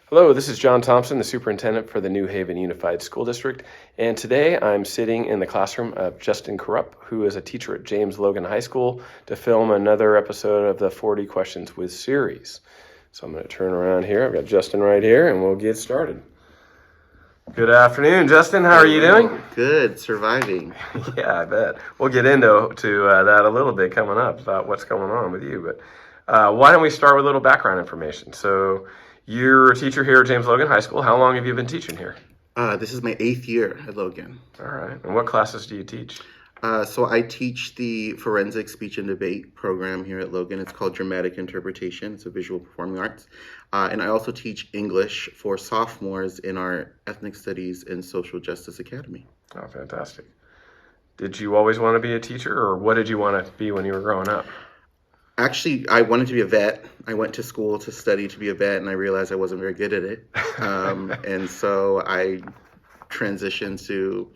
Hello, this is John Thompson, the superintendent for the New Haven Unified School District, and today I'm sitting in the classroom of Justin Kurup, who is a teacher at James Logan High School, to film another episode of the 40 Questions with series. So I'm going to turn around here. I've got Justin right here, and we'll get started. Good afternoon, Justin. How are you doing? Good, surviving. Yeah, I bet. We'll get into that a little bit coming up about what's going on with you, but why don't we start with a little background information? So you're a teacher here at James Logan High School. How long have you been teaching here? This is my 8th year at Logan. All right. And what classes do you teach? So I teach the Forensics Speech and Debate program here at Logan. It's called Dramatic Interpretation. It's a visual performing arts. And I also teach English for sophomores in our Ethnic Studies and Social Justice Academy. Oh, fantastic. Did you always want to be a teacher, or what did you want to be when you were growing up? Actually, I wanted to be a vet. I went to school to study to be a vet, and I realized I wasn't very good at it. And so I transitioned to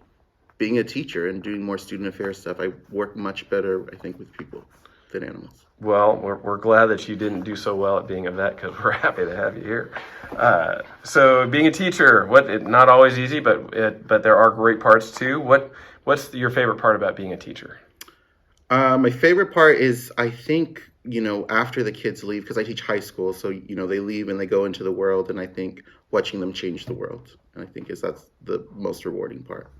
being a teacher and doing more student affairs stuff. I work much better, I think, with people than animals. Well, we're glad that you didn't do so well at being a vet, because we're happy to have you here. So being a teacher, not always easy, but there are great parts too. What's your favorite part about being a teacher? My favorite part is, I think, after the kids leave, because I teach high school, so, they leave and they go into the world, and I think watching them change the world, and I think that's the most rewarding part.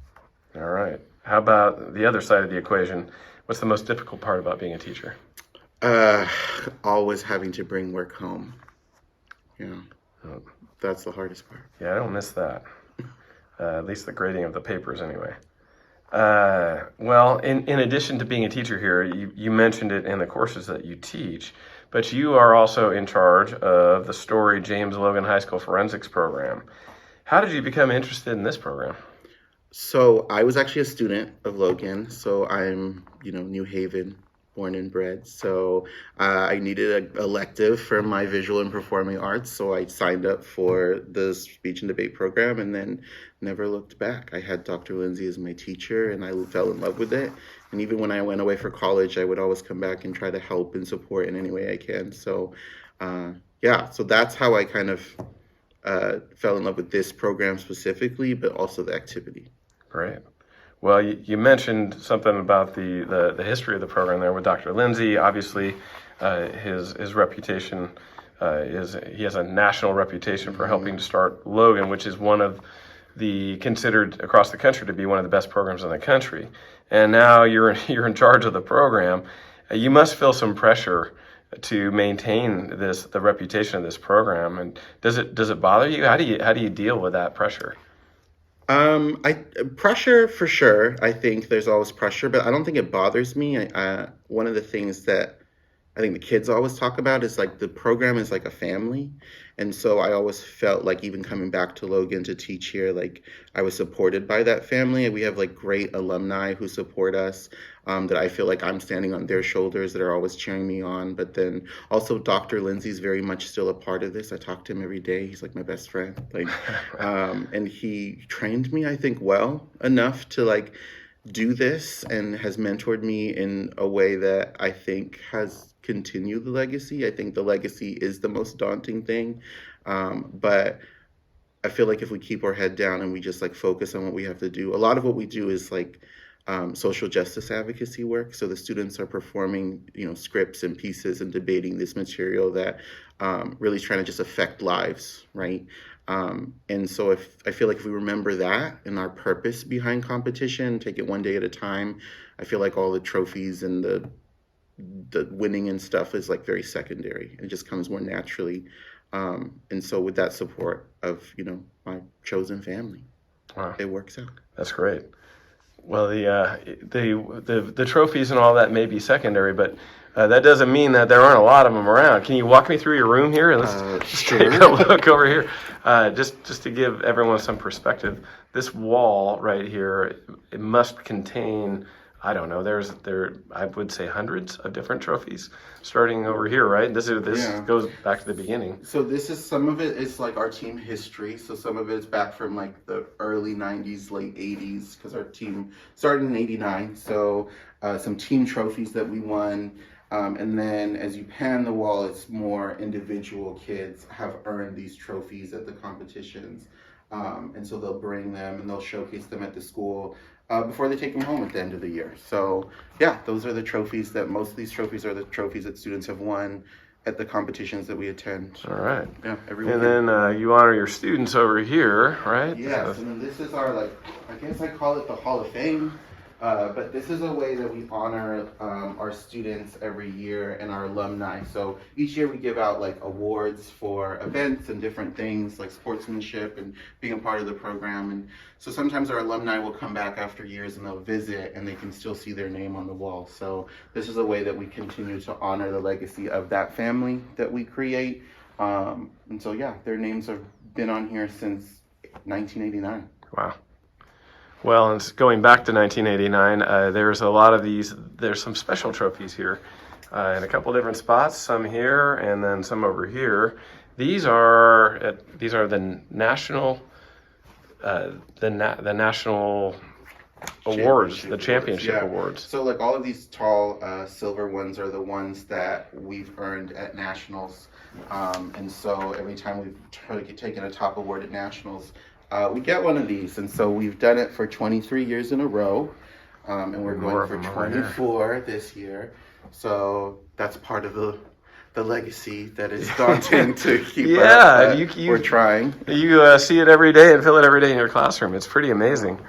All right. How about the other side of the equation? What's the most difficult part about being a teacher? Always having to bring work home. That's the hardest part. Yeah, I don't miss that. At least the grading of the papers anyway. Well, in addition to being a teacher here, you mentioned it in the courses that you teach, but you are also in charge of the Story James Logan High School Forensics program. How did you become interested in this program? So I was actually a student of Logan, so I'm, New Haven, born and bred. So I needed an elective for my visual and performing arts, so I signed up for the speech and debate program and then never looked back. I had Dr. Lindsay as my teacher, and I fell in love with it. And even when I went away for college, I would always come back and try to help and support in any way I can. So so that's how I kind of fell in love with this program specifically, but also the activity. Great. Well, you mentioned something about the history of the program there with Dr. Lindsay. Obviously, his reputation he has a national reputation for helping to start Logan, which is one of considered across the country to be one of the best programs in the country. And now you're in charge of the program. You must feel some pressure to maintain the reputation of this program. And does it bother you? How do you deal with that pressure? Pressure for sure. I think there's always pressure, but I don't think it bothers me. One of the things that I think the kids always talk about is like the program is like a family. And so I always felt like even coming back to Logan to teach here, like I was supported by that family. And we have like great alumni who support us, that I feel like I'm standing on their shoulders, that are always cheering me on. But then also Dr. Lindsay's very much still a part of this. I talk to him every day. He's like my best friend. And he trained me, I think, well enough to like do this, and has mentored me in a way that I think has continued the legacy. I think the legacy is the most daunting thing. But I feel like if we keep our head down and we just like focus on what we have to do, a lot of what we do is like social justice advocacy work. So the students are performing, scripts and pieces and debating this material that really is trying to just affect lives, right? And so I feel like if we remember that and our purpose behind competition, take it one day at a time, I feel like all the trophies and the winning and stuff is like very secondary. It just comes more naturally. And so with that support of, my chosen family, wow, it works out. That's great. Well, the trophies and all that may be secondary, but that doesn't mean that there aren't a lot of them around. Can you walk me through your room here? Let's sure. Take a look over here. Just to give everyone some perspective, this wall right here, it must contain, I don't know, I would say hundreds of different trophies starting over here, right? This goes back to the beginning. So some of it is like our team history. So some of it is back from like the early 90s, late 80s, because our team started in 89. So some team trophies that we won. And then as you pan the wall, it's more individual kids have earned these trophies at the competitions. And so they'll bring them and they'll showcase them at the school before they take them home at the end of the year. So yeah, those are the trophies that most of these trophies are the trophies that students have won at the competitions that we attend. All right. Yeah, every And weekend. then you honor your students over here, right? Yes, and then this is our, like, I guess I call it the Hall of Fame, but this is a way that we honor our students every year and our alumni. So each year we give out like awards for events and different things like sportsmanship and being a part of the program. And so sometimes our alumni will come back after years and they'll visit and they can still see their name on the wall. So this is a way that we continue to honor the legacy of that family that we create. And so yeah, their names have been on here since 1989. Wow. Well, and going back to 1989, there's a lot of these, there's some special trophies here in a couple different spots, some here and then some over here. These are the national national awards, the championship awards. So like all of these tall silver ones are the ones that we've earned at nationals. And so every time we've taken a top award at nationals, we get one of these. And so we've done it for 23 years in a row. And we're going for 24 this year. So that's part of the legacy that is daunting to keep up. We're trying. You see it every day and feel it every day in your classroom. It's pretty amazing.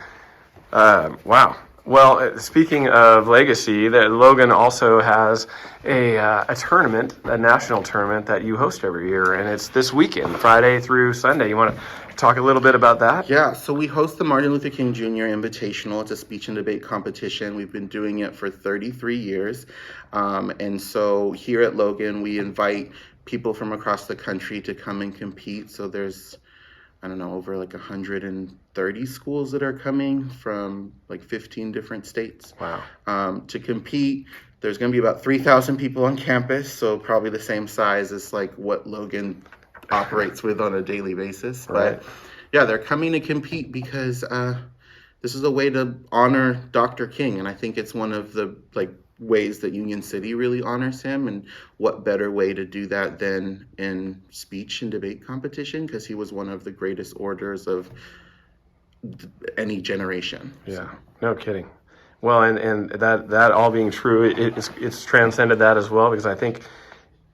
Wow. Well, speaking of legacy, that Logan also has a tournament, a national tournament that you host every year, and it's this weekend, Friday through Sunday. You want to talk a little bit about that? Yeah, so we host the Martin Luther King Jr. Invitational. It's a speech and debate competition. We've been doing it for 33 years. And so here at Logan, we invite people from across the country to come and compete. So there's, I don't know, over like 130 schools that are coming from like 15 different states. Wow. To compete. There's going to be about 3,000 people on campus, so probably the same size as like what Logan operates with on a daily basis. Right. But yeah, they're coming to compete because this is a way to honor Dr. King, and I think it's one of the like ways that Union City really honors him. And what better way to do that than in speech and debate competition, because he was one of the greatest orators of any generation. Yeah, So. no kidding. Well, and that all being true, it's transcended that as well, because I think,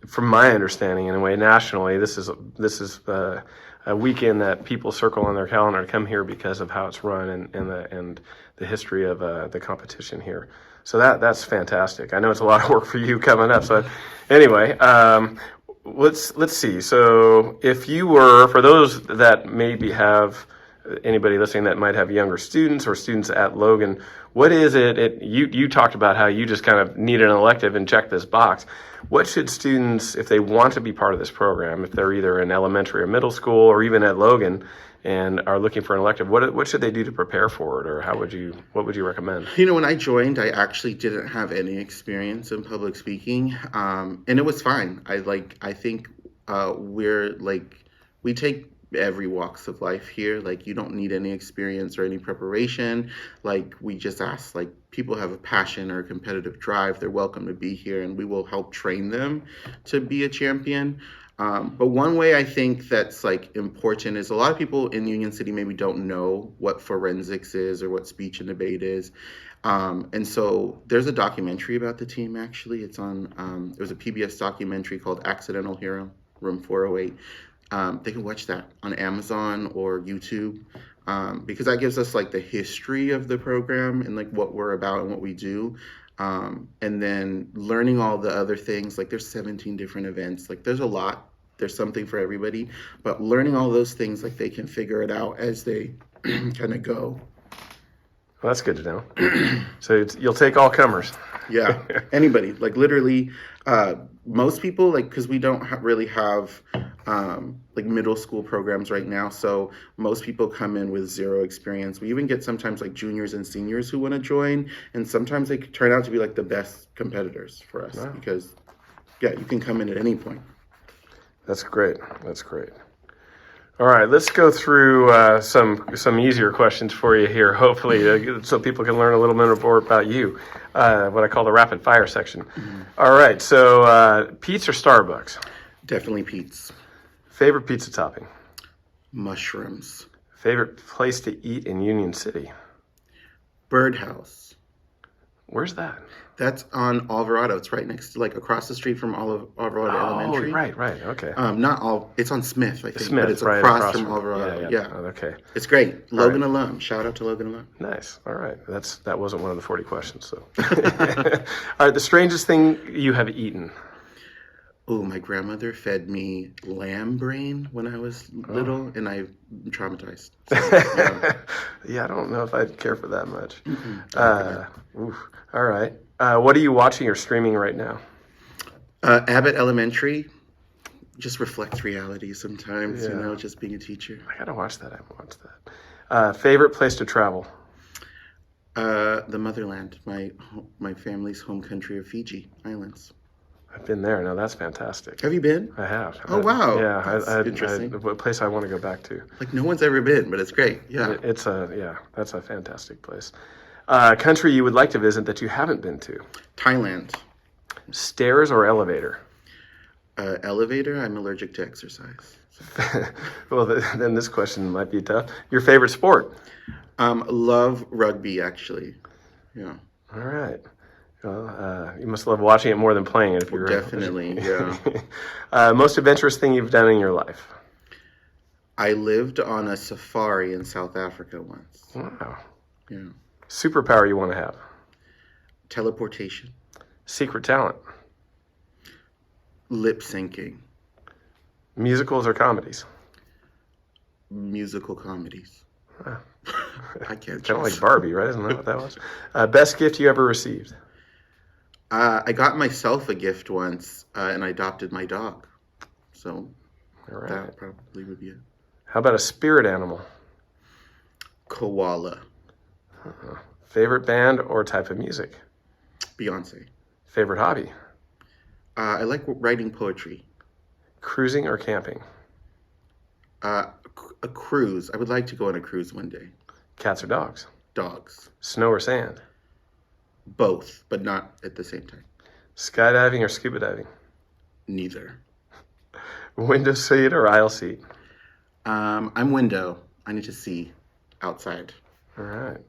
from my understanding anyway, nationally, this is a weekend that people circle on their calendar to come here because of how it's run and the history of the competition here. So that's fantastic. I know it's a lot of work for you coming up. So anyway, let's see. So if you were, for those that maybe have anybody listening that might have younger students or students at Logan, what is it? You talked about how you just kind of need an elective and check this box. What should students, if they want to be part of this program, if they're either in elementary or middle school or even at Logan and are looking for an elective, what should they do to prepare for it, or what would you recommend? You know, when I joined, I actually didn't have any experience in public speaking, and it was fine. I think we take every walks of life here. Like, you don't need any experience or any preparation. Like, we just ask, like, people have a passion or a competitive drive, they're welcome to be here, and we will help train them to be a champion. But one way I think that's like important is a lot of people in Union City maybe don't know what forensics is or what speech and debate is. And so there's a documentary about the team, actually. It's on, there's a PBS documentary called Accidental Hero, Room 408. They can watch that on Amazon or YouTube, because that gives us like the history of the program and like what we're about and what we do. And then learning all the other things, like there's 17 different events, like there's a lot, there's something for everybody, but learning all those things, like they can figure it out as they kind of go. Well, that's good to know. So you'll take all comers. Yeah, anybody, like literally, most people, like, because we don't really have like middle school programs right now, so most people come in with zero experience. We even get sometimes like juniors and seniors who want to join, and sometimes they turn out to be like the best competitors for us. Wow. Because yeah, you can come in at any point. That's great. That's great. All right, let's go through some easier questions for you here, hopefully, so people can learn a little bit more about you, what I call the rapid fire section. Mm-hmm. All right, so Pete's or Starbucks? Definitely Pete's. Favorite pizza topping? Mushrooms. Favorite place to eat in Union City? Birdhouse. Where's that? That's on Alvarado. It's right next to, like, across the street from Alvarado Elementary. Oh, right, okay. It's on Smith, I think. Smith, but it's right across from Alvarado. Yeah. Oh, okay. It's great. Logan alum. Shout out to Logan alum. Nice. All right. That wasn't one of the 40 questions, so. All right, the strangest thing you have eaten? Oh, my grandmother fed me lamb brain when I was little, and I'm traumatized. So, yeah. Yeah, I don't know if I'd care for that much. All right. What are you watching or streaming right now? Abbott Elementary just reflects reality sometimes, just being a teacher. I gotta watch that. I haven't watched that. Favorite place to travel? The motherland, my family's home country of Fiji Islands. I've been there. No, that's fantastic. Have you been? I have. Oh, wow. Yeah, that's interesting. A place I want to go back to. Like, no one's ever been, but it's great. Yeah. That's a fantastic place. Country you would like to visit that you haven't been to? Thailand. Stairs or elevator? Elevator. I'm allergic to exercise. Well, then this question might be tough. Your favorite sport? Love rugby, actually. Yeah. All right. Well, you must love watching it more than playing it. If you're definitely, yeah. Most adventurous thing you've done in your life? I lived on a safari in South Africa once. Wow. Yeah. Superpower you want to have? Teleportation. Secret talent? Lip syncing. Musicals or comedies? Musical comedies. Wow. I can't. Kind of like Barbie, right? Isn't that what that was? Best gift you ever received? I got myself a gift once, and I adopted my dog. So that probably would be it. How about a spirit animal? Koala. Favorite band or type of music? Beyonce. Favorite hobby? I like writing poetry. Cruising or camping? A cruise. I would like to go on a cruise one day. Cats or dogs? Dogs. Snow or sand? Both, but not at the same time. Skydiving or scuba diving? Neither. Window seat or aisle seat? I'm window. I need to see outside. All right.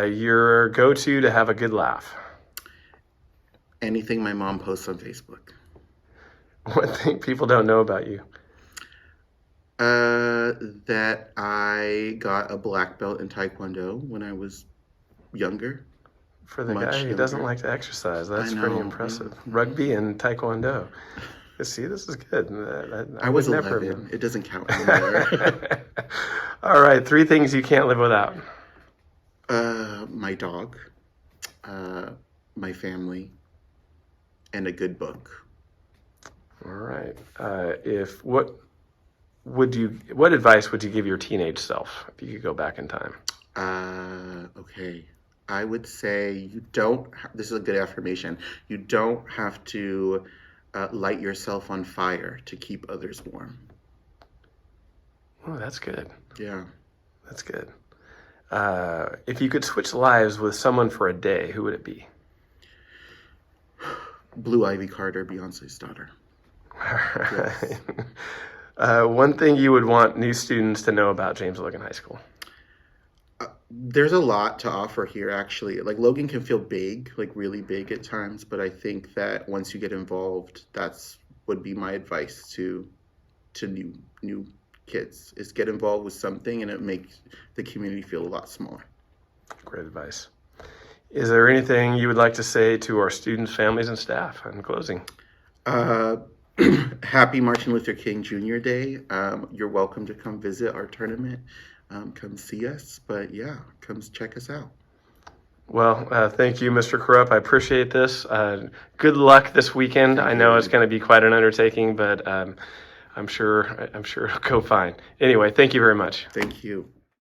Your go-to to have a good laugh? Anything my mom posts on Facebook. One thing people don't know about you? That I got a black belt in Taekwondo when I was younger. For the guy who doesn't like to exercise, that's pretty impressive. Yeah. Rugby and Taekwondo. See, this is good. I was 11. It doesn't count anymore. All right, 3 things you can't live without. My dog, my family, and a good book. All right. What advice would you give your teenage self if you could go back in time? Okay. I would say this is a good affirmation. You don't have to light yourself on fire to keep others warm. Oh, that's good. Yeah. That's good. If you could switch lives with someone for a day, who would it be? Blue Ivy Carter, Beyonce's daughter. Yes. One thing you would want new students to know about James Logan High School? There's a lot to offer here, actually. Like, Logan can feel big, like really big at times, but I think that once you get involved, would be my advice to new kids, is get involved with something, and it makes the community feel a lot smaller. Great advice. Is there anything you would like to say to our students, families, and staff in closing? Happy Martin Luther King Jr. Day. You're welcome to come visit our tournament. Come see us, but yeah, come check us out. Well, thank you, Mr. Kurup. I appreciate this. Good luck this weekend. I know it's going to be quite an undertaking, but I'm sure it'll go fine. Anyway, thank you very much. Thank you.